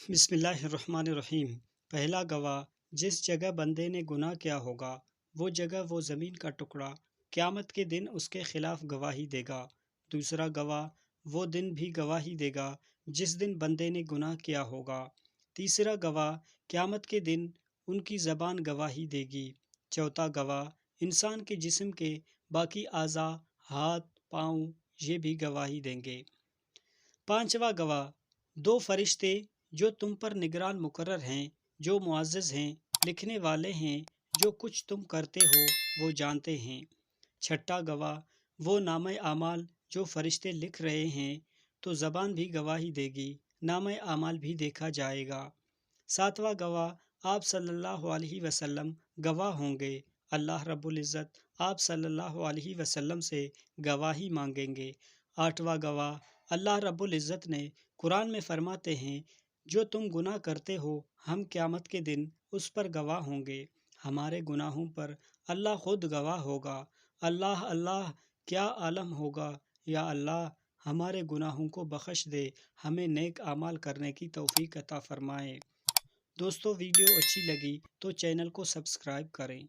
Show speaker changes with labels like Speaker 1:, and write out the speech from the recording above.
Speaker 1: بسم اللہ الرحمن الرحیم۔ پہلا گواہ، جس جگہ بندے نے گناہ کیا ہوگا وہ جگہ وہ زمین کا ٹکڑا قیامت کے دن اس کے خلاف گواہی دے گا۔ دوسرا گواہ، وہ دن بھی گواہی دے گا جس دن بندے نے گناہ کیا ہوگا۔ تیسرا گواہ، قیامت کے دن ان کی زبان گواہی دے گی۔ چوتھا گواہ، انسان کے جسم کے باقی اعضاء، ہاتھ، پاؤں، یہ بھی گواہی دیں گے۔ پانچواں گواہ، دو فرشتے جو تم پر نگران مقرر ہیں، جو معزز ہیں، لکھنے والے ہیں، جو کچھ تم کرتے ہو وہ جانتے ہیں۔ چھٹا گواہ، وہ نامہ اعمال جو فرشتے لکھ رہے ہیں، تو زبان بھی گواہی دے گی، نامہ اعمال بھی دیکھا جائے گا۔ ساتواں گواہ، آپ صلی اللہ علیہ وسلم گواہ ہوں گے، اللہ رب العزت آپ صلی اللہ علیہ وسلم سے گواہی مانگیں گے۔ آٹھواں گواہ، اللہ رب العزت نے قرآن میں فرماتے ہیں، جو تم گناہ کرتے ہو ہم قیامت کے دن اس پر گواہ ہوں گے، ہمارے گناہوں پر اللہ خود گواہ ہوگا۔ اللہ اللہ کیا عالم ہوگا، یا اللہ ہمارے گناہوں کو بخش دے، ہمیں نیک اعمال کرنے کی توفیق عطا فرمائے۔ دوستو، ویڈیو اچھی لگی تو چینل کو سبسکرائب کریں۔